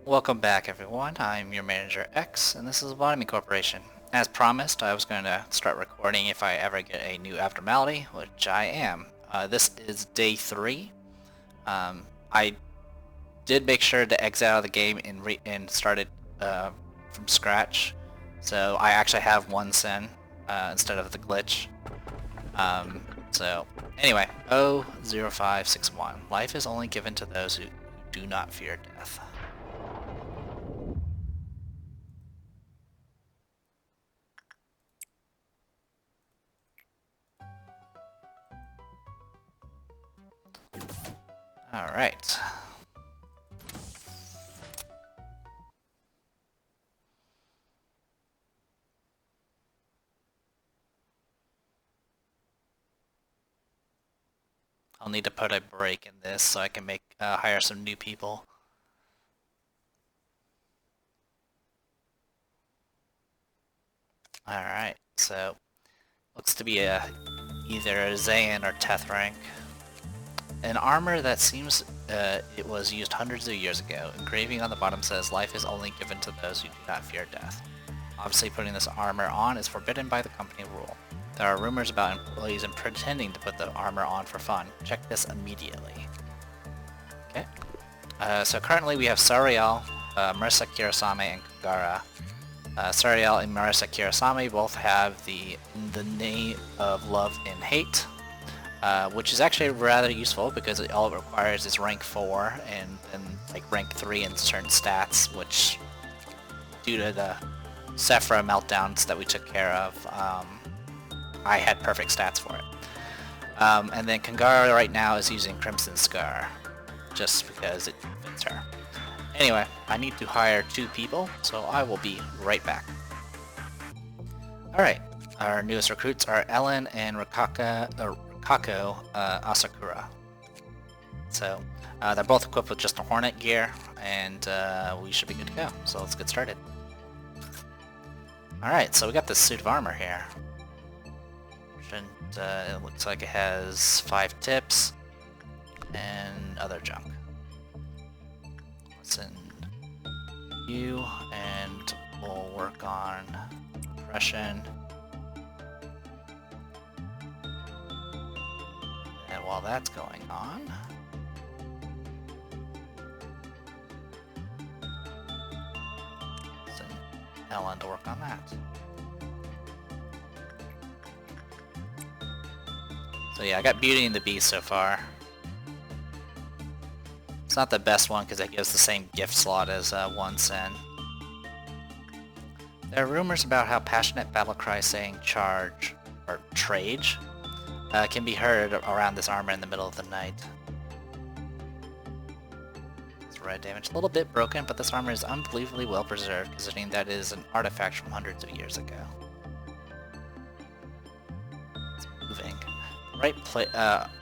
Welcome back, everyone. I'm your manager X, and this is Lobotomy Corporation. As promised, I was going to start recording if I ever get a new abnormality, which I am. This is day 3. I did make sure to exit out of the game and started from scratch, so I actually have one sin instead of the glitch. So anyway, 00561. Life is only given to those who do not fear death. Alright. I'll need to put a break in this so I can hire some new people. Alright, so looks to be either a Zayn or TETH rank. An armor that seems it was used hundreds of years ago. Engraving on the bottom says, "Life is only given to those who do not fear death." Obviously putting this armor on is forbidden by the company rule. There are rumors about employees pretending to put the armor on for fun. Check this immediately. Okay. So currently we have Sariel, Marisa Kirasame, and Kagara. Sariel and Marisa Kirasame both have the name of Love and Hate, which is actually rather useful because all it requires is rank 4 and then like rank 3 in certain stats, which due to the Sephra meltdowns that we took care of, I had perfect stats for it. And then Kangara right now is using Crimson Scar, just because it fits her. Anyway, I need to hire 2 people, so I will be right back. Alright, our newest recruits are Ellen and Rikako Asakura. So, they're both equipped with just the Hornet gear, and we should be good to go. So let's get started. Alright, so we got this suit of armor here. And it looks like it has 5 tips and other junk. Let's send you, and we'll work on Repression. And while that's going on, send Ellen to work on that. So yeah, I got Beauty and the Beast so far. It's not the best one because it gives the same gift slot as one sin. There are rumors about how passionate battle cries saying charge, or trage, can be heard around this armor in the middle of the night. It's red damage. A little bit broken, but this armor is unbelievably well preserved considering that it is an artifact from hundreds of years ago. It's moving. Right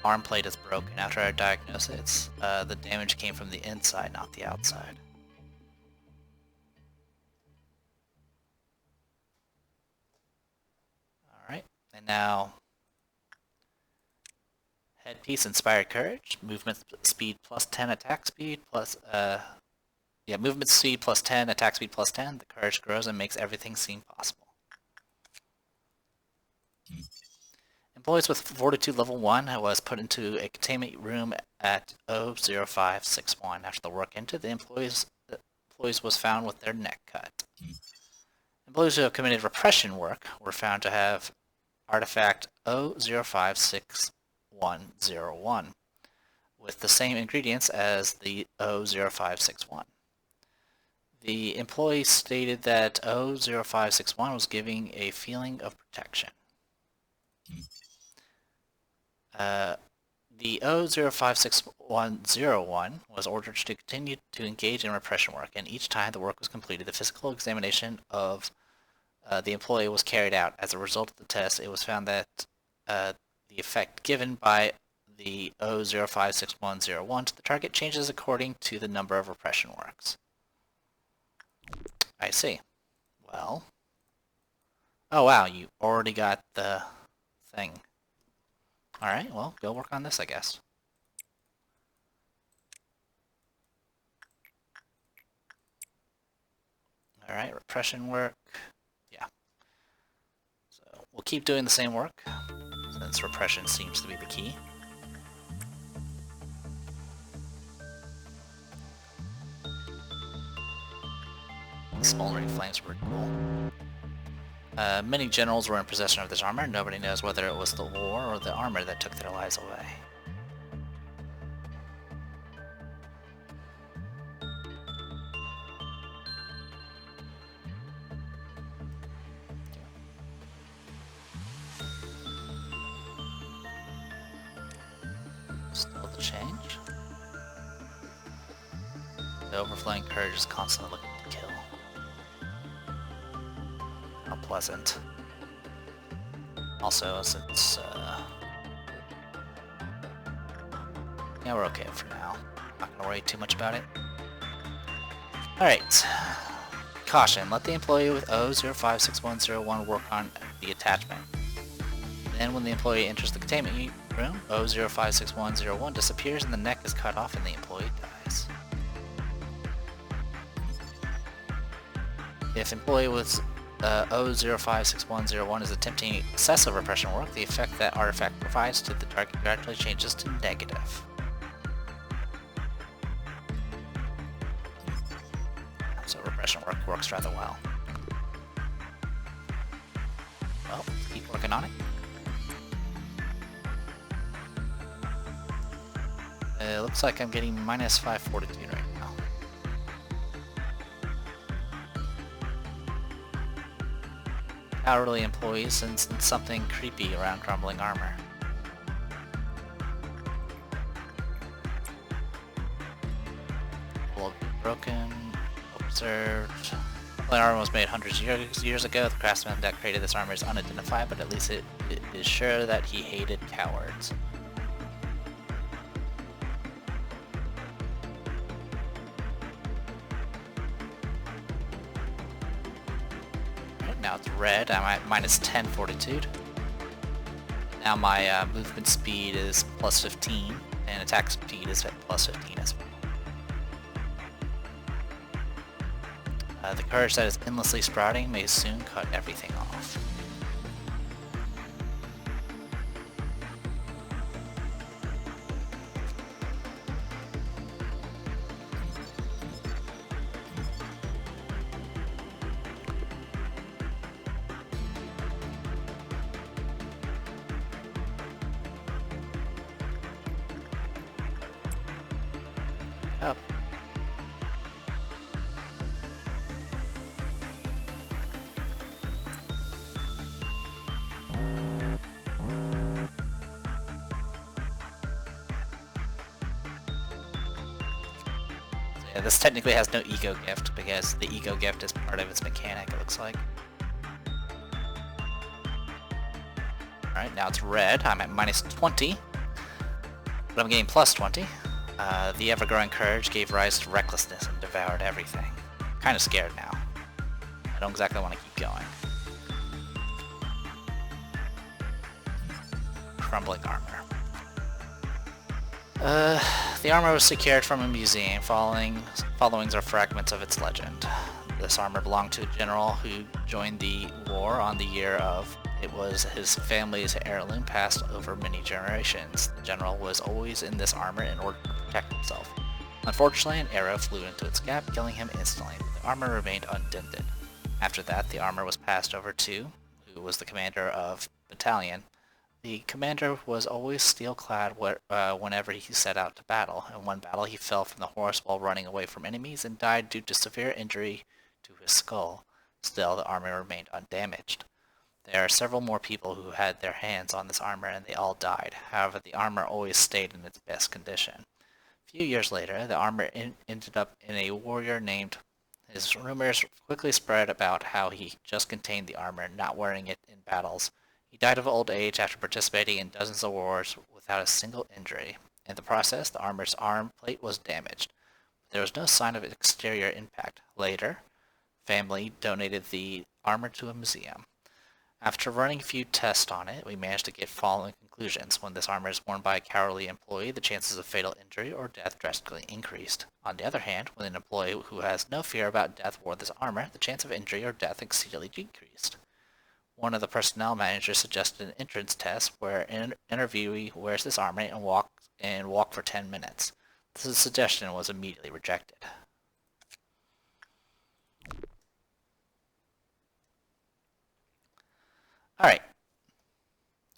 arm plate is broken. After I diagnosed it, the damage came from the inside, not the outside. Alright, and now headpiece Inspired Courage, movement speed plus 10, attack speed plus, movement speed plus 10, attack speed plus 10. The courage grows and makes everything seem possible. Employees with Fortitude level 1 was put into a containment room at 00561. After the work ended, the employees was found with their neck cut. Employees who have committed repression work were found to have artifact 0056101 with the same ingredients as the 00561. The employee stated that 00561 was giving a feeling of protection. The 0056101 was ordered to continue to engage in repression work, and each time the work was completed, the physical examination of the employee was carried out. As a result of the test, it was found that the effect given by the 0056101 to the target changes according to the number of repression works. I see. Well. Oh wow, you already got the thing. Alright, well, go work on this, I guess. Alright, repression work. Yeah. So we'll keep doing the same work, since repression seems to be the key. Smoldering flames were cool. Many generals were in possession of this armor. Nobody knows whether it was the war or the armor that took their lives away. Still the change. The overflowing courage is constantly looking to kill. How pleasant. Also, since, yeah, we're okay for now. Not gonna worry too much about it. Alright. Caution, let the employee with O056101 work on the attachment. Then when the employee enters the containment room, O056101 disappears and the neck is cut off and the employee dies. If employee with O056101 is attempting excessive repression work, the effect that artifact provides to the target gradually changes to negative. So repression work works rather well. Well, let's keep working on it. It looks like I'm getting -5 Fortitude right now. Hourly employees sensed something creepy around crumbling armor. Will be broken, observed. The armor was made hundreds of years ago. The craftsman that created this armor is unidentified, but at least it is sure that he hated cowards. Now it's red. I'm at -10 Fortitude. Now my movement speed is +15, and attack speed is at +15 as well. The courage that is endlessly sprouting may soon cut everything off. Up. Yeah, this technically has no ego gift because the ego gift is part of its mechanic, it looks like. Alright, now it's red. I'm at -20, but I'm getting +20. The ever-growing courage gave rise to recklessness and devoured everything. Kind of scared now. I don't exactly want to keep going. Crumbling armor. The armor was secured from a museum. Followings are fragments of its legend. This armor belonged to a general who joined the war on the year of. It was his family's heirloom passed over many generations. The general was always in this armor in order to protect himself. Unfortunately, an arrow flew into its gap, killing him instantly, but the armor remained undented. After that, the armor was passed over to, who was the commander of battalion. The commander was always steel-clad whenever he set out to battle. In one battle, he fell from the horse while running away from enemies and died due to severe injury to his skull. Still, the armor remained undamaged. There are several more people who had their hands on this armor and they all died. However, the armor always stayed in its best condition. A few years later, the armor ended up in a warrior named. His rumors quickly spread about how he just contained the armor, not wearing it in battles. He died of old age after participating in dozens of wars without a single injury. In the process, the armor's arm plate was damaged. There was no sign of exterior impact. Later, family donated the armor to a museum. After running a few tests on it, we managed to get following conclusions. When this armor is worn by a cowardly employee, the chances of fatal injury or death drastically increased. On the other hand, when an employee who has no fear about death wore this armor, the chance of injury or death exceedingly decreased. One of the personnel managers suggested an entrance test where an interviewee wears this armor and walk for 10 minutes. This suggestion was immediately rejected. Alright.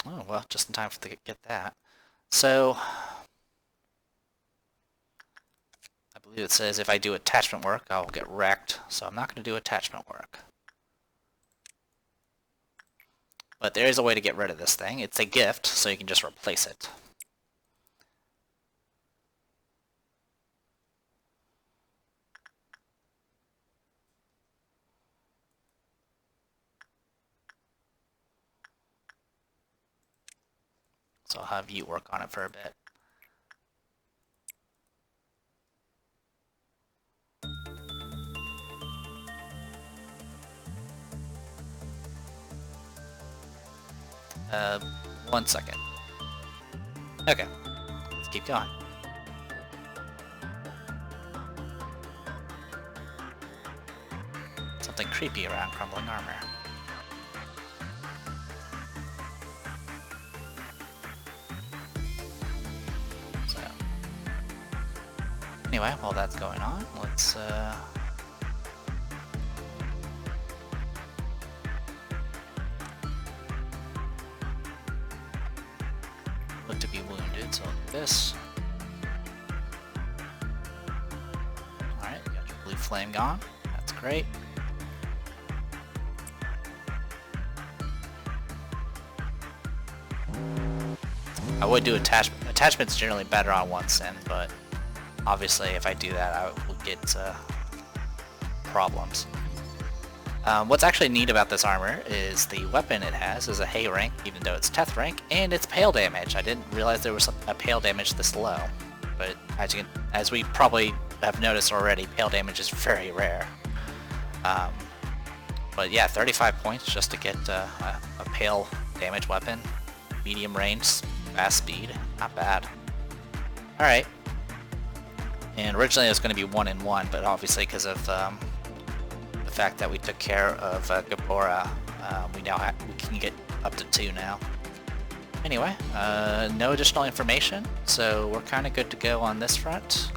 Oh, well, just in time to get that. So, I believe it says if I do attachment work, I'll get wrecked. So I'm not going to do attachment work. But there is a way to get rid of this thing. It's a gift, so you can just replace it. So I'll have you work on it for a bit. One second. Okay, let's keep going. Something creepy around crumbling armor. So, anyway, while that's going on, let's look to be wounded, so I'll do this. Alright, you got your blue flame gone. That's great. I would do attachment. Attachment's generally better on one sin, but obviously if I do that, I will get problems. What's actually neat about this armor is the weapon it has is a hay rank, even though it's TETH rank, and it's pale damage. I didn't realize there was a pale damage this low, but as we probably have noticed already, pale damage is very rare. But yeah, 35 points just to get a pale damage weapon, medium range, fast speed, not bad. Alright. And originally it was going to be 1 in 1, but obviously because of the fact that we took care of Gabora, we can get up to 2 now. Anyway, no additional information, so we're kind of good to go on this front.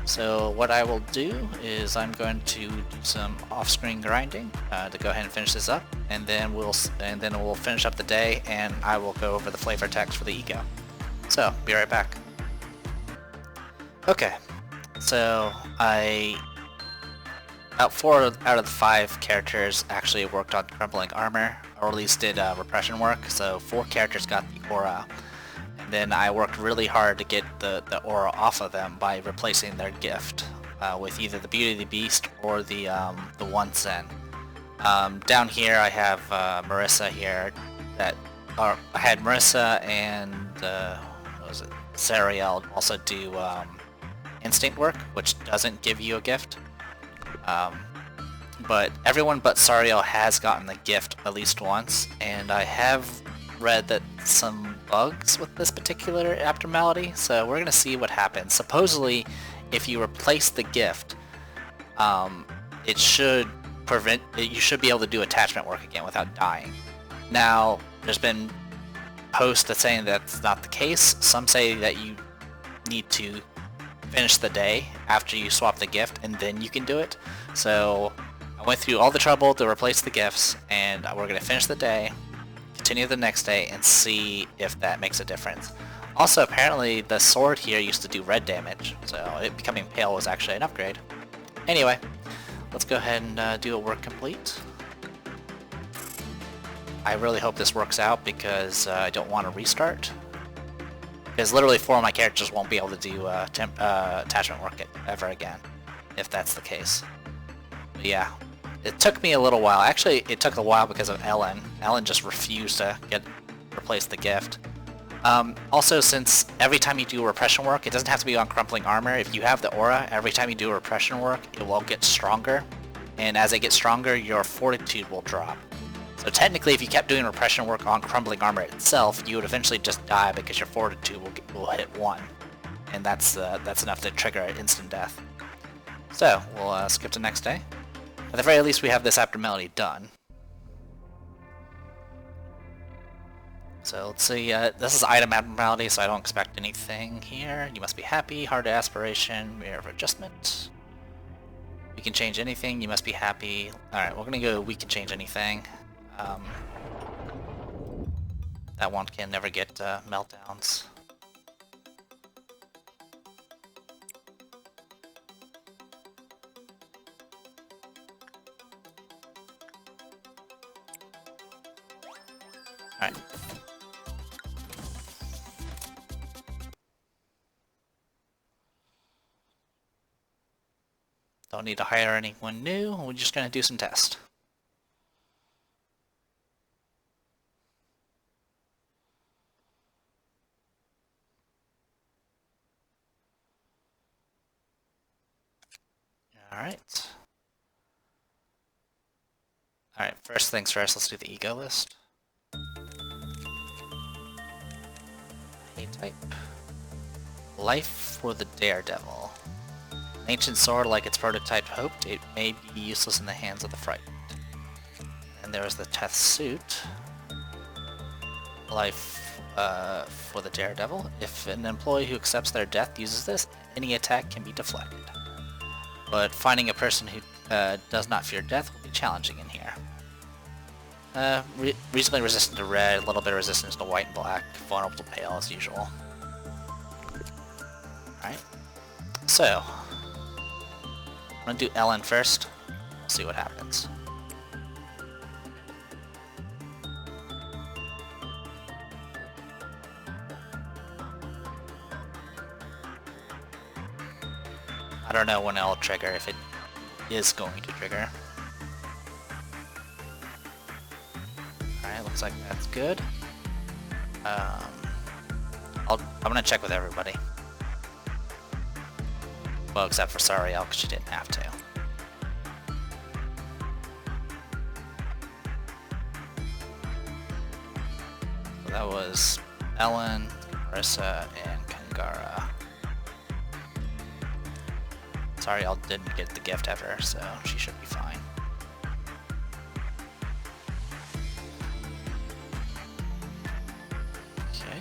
So what I will do is I'm going to do some off-screen grinding to go ahead and finish this up, and then we'll finish up the day, and I will go over the flavor text for the ego. So be right back. Okay, so about 4 out of the 5 characters actually worked on crumbling armor, or at least did repression work. So 4 characters got the aura. Then I worked really hard to get the aura off of them by replacing their gift with either the Beauty of the Beast or the One Sin. Down here I have Marissa here. I had Marissa and what was it? Sariel also do instinct work, which doesn't give you a gift. But everyone but Sariel has gotten the gift at least once, and I have read that some bugs with this particular abnormality, so we're gonna see what happens. Supposedly, if you replace the gift, it should prevent. You should be able to do attachment work again without dying. Now, there's been posts that saying that's not the case. Some say that you need to finish the day after you swap the gift, and then you can do it. So I went through all the trouble to replace the gifts, and we're gonna finish the day, continue the next day, and see if that makes a difference. Also, apparently the sword here used to do red damage, so it becoming pale was actually an upgrade. Anyway, let's go ahead and do a work complete. I really hope this works out because I don't want to restart. Because literally 4 of my characters won't be able to do attachment work ever again, if that's the case. But yeah. It took me a little while. Actually, it took a while because of Ellen. Ellen just refused to replace the gift. Also, since every time you do repression work, it doesn't have to be on crumpling armor. If you have the aura, every time you do repression work, it will get stronger. And as it gets stronger, your Fortitude will drop. So technically, if you kept doing repression work on crumbling armor itself, you would eventually just die because your Fortitude will hit 1. And that's enough to trigger an instant death. So, we'll skip to next day. At the very least, we have this abnormality done. So let's see, this is item abnormality, so I don't expect anything here. You must be happy, hard aspiration, mirror of adjustment. We can change anything, you must be happy. Alright, we're gonna go we can change anything. That one can never get meltdowns. Alright. Don't need to hire anyone new, we're just gonna do some tests. Alright. Alright, first things first, let's do the ego list. A-type. Life for the Daredevil. Ancient sword, like its prototype hoped, it may be useless in the hands of the frightened. And there is the TETH suit. Life for the Daredevil. If an employee who accepts their death uses this, any attack can be deflected. But finding a person who does not fear death will be challenging in here. Reasonably resistant to red, a little bit of resistance to white and black, vulnerable to pale as usual. Alright, so I'm gonna do Ellen first, we'll see what happens. I don't know when it'll trigger, if it is going to trigger. Alright, looks like that's good. I'm gonna check with everybody. Well, except for Sariel, because she didn't have to. So that was Ellen, Marissa, and Kangara. Sariel didn't get the gift ever, so she should be fine. Okay.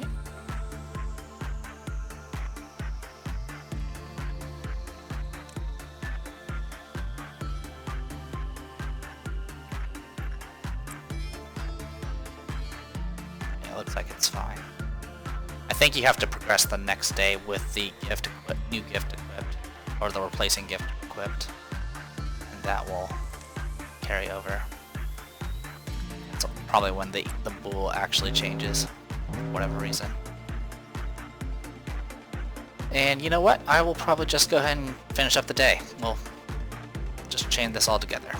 Yeah, looks like it's fine. I think you have to progress the next day with the gift new gift equipped. Or the replacing gift equipped, and that will carry over. That's probably when the bull actually changes, for whatever reason. And you know what? I will probably just go ahead and finish up the day. We'll just chain this all together.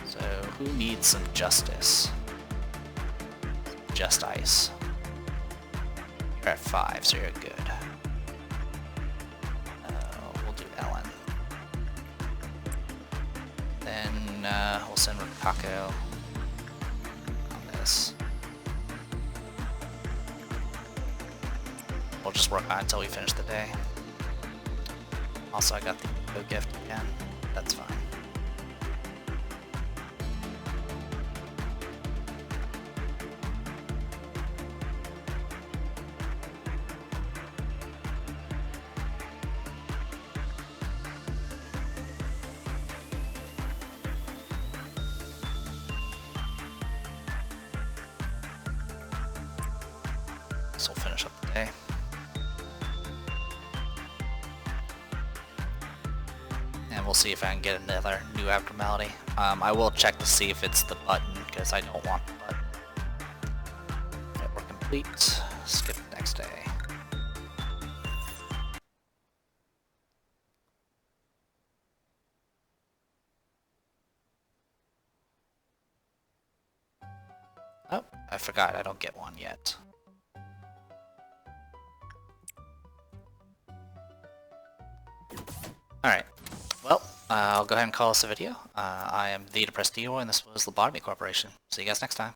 So, who needs some justice? Just ice. You're at 5, so you're good. We'll send Rikako on this. We'll just work on it until we finish the day. Also, I got the ego gift again. That's fine. So we'll finish up the day. And we'll see if I can get another new abnormality. I will check to see if it's the button, because I don't want the button. Okay, we're complete. Skip the next day. Oh, I forgot, I don't get one yet. Alright, Well, I'll go ahead and call this a video. I am the Depressed Dio, and this was Lobotomy Corporation. See you guys next time.